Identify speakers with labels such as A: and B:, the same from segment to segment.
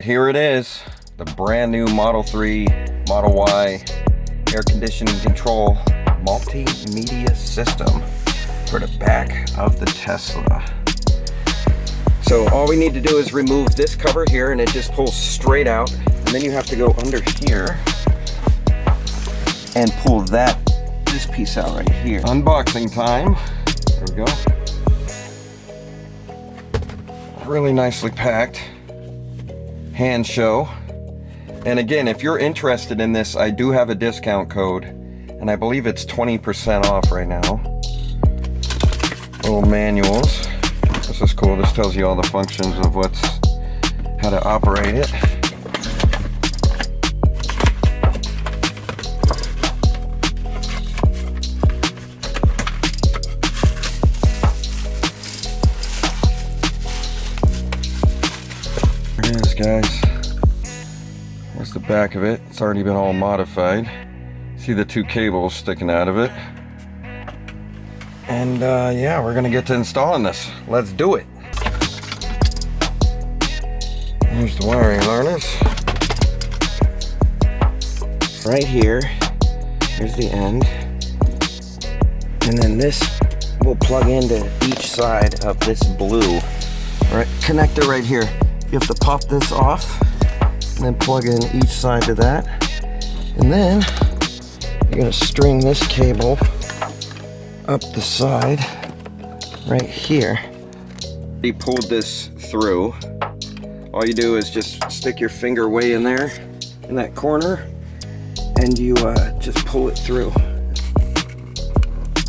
A: Here it is, the brand new Model 3, Model Y air conditioning control multimedia system for the back of the Tesla. So all we need to do is remove this cover here and it just pulls straight out. And then you have to go under here and pull this piece out right here. Unboxing time. There we go. Really nicely packed. Hand show. And again, if you're interested in this, I do have a discount code and I believe it's 20% off right now. Little manuals. This is cool. This tells you all the functions of how to operate it. There it is, guys. There's the back of it. It's already been all modified. See the two cables sticking out of it. And yeah, we're gonna get to installing this. Let's do it. Here's the wiring harness. Right here. Here's the end. And then this will plug into each side of this blue connector right here. You have to pop this off and then plug in each side to that. And then you're gonna string this cable up the side right here. You pulled this through. All you do is just stick your finger way in there in that corner and you just pull it through.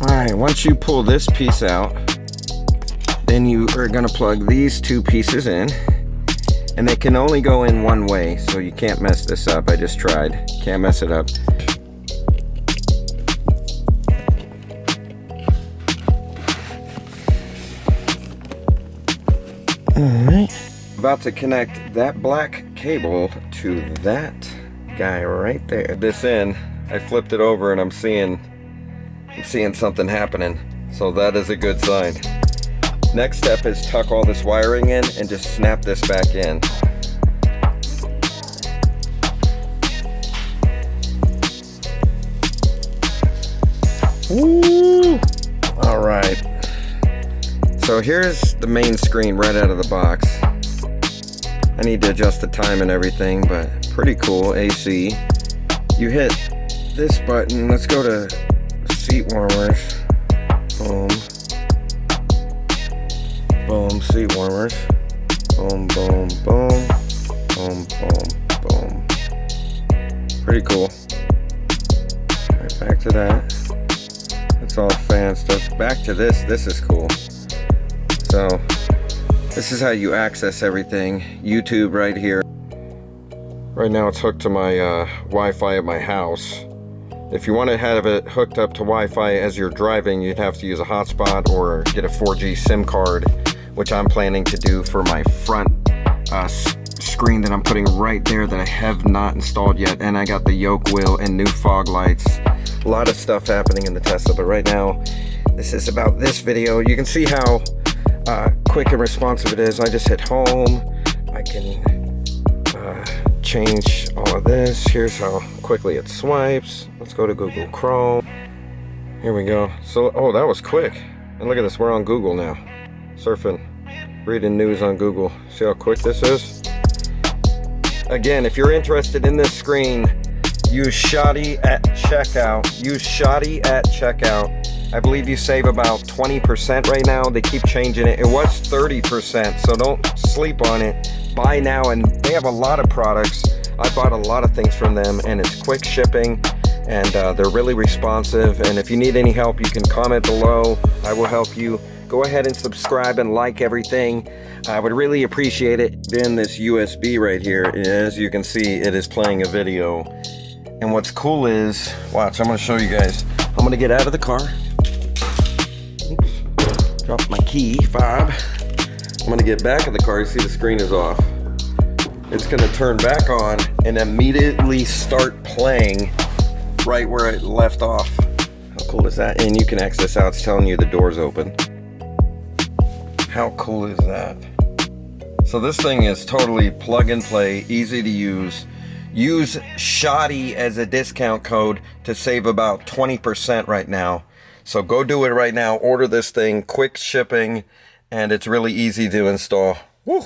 A: Alright, once you pull this piece out, then you are gonna plug these two pieces in, and they can only go in one way, so you can't mess this up. I just tried. Can't mess it up. Alright. About to connect that black cable to that guy right there. This end, I flipped it over and I'm seeing something happening. So that is a good sign. Next step is tuck all this wiring in and just snap this back in. Woo! Alright. So here's the main screen right out of the box. I need to adjust the time and everything, but pretty cool. AC. You hit this button. Let's go to seat warmers. Boom. Boom, seat warmers. Boom, boom, boom. Boom, boom, boom. Pretty cool. Alright, back to that. That's all fan stuff. Back to this. This is cool. So, this is how you access everything. YouTube right here. Right now it's hooked to my Wi-Fi at my house. If you want to have it hooked up to Wi-Fi as you're driving, you'd have to use a hotspot or get a 4G SIM card, which I'm planning to do for my front screen that I'm putting right there that I have not installed yet. And I got the yoke wheel and new fog lights. A lot of stuff happening in the Tesla, but right now this is about this video. You can see how quick and responsive it is. I just hit home. I can change all of this. Here's how quickly it swipes. Let's go to Google Chrome. Here we go. So, oh, that was quick. And look at this, we're on Google now. Surfing, reading news on Google. See how quick this is? Again, if you're interested in this screen, use Shoddy at checkout. Use Shoddy at checkout. I believe you save about 20% right now. They keep changing it. It was 30%, so don't sleep on it. Buy now, and they have a lot of products. I bought a lot of things from them, and it's quick shipping, and they're really responsive. And if you need any help, you can comment below. I will help you. Go ahead and subscribe and like everything. I would really appreciate it. Then this USB right here, as you can see, it is playing a video. And what's cool is, watch, I'm gonna show you guys. I'm gonna get out of the car. Oops. Drop my key fob. I'm gonna get back in the car. You see the screen is off. It's gonna turn back on and immediately start playing right where it left off. How cool is that? And you can X this out. It's telling you the door's open. How cool is that? So this thing is totally plug and play, easy to use. Use Shoddy as a discount code to save about 20% right now. So go do it right now. Order this thing, quick shipping, and it's really easy to install. Woo!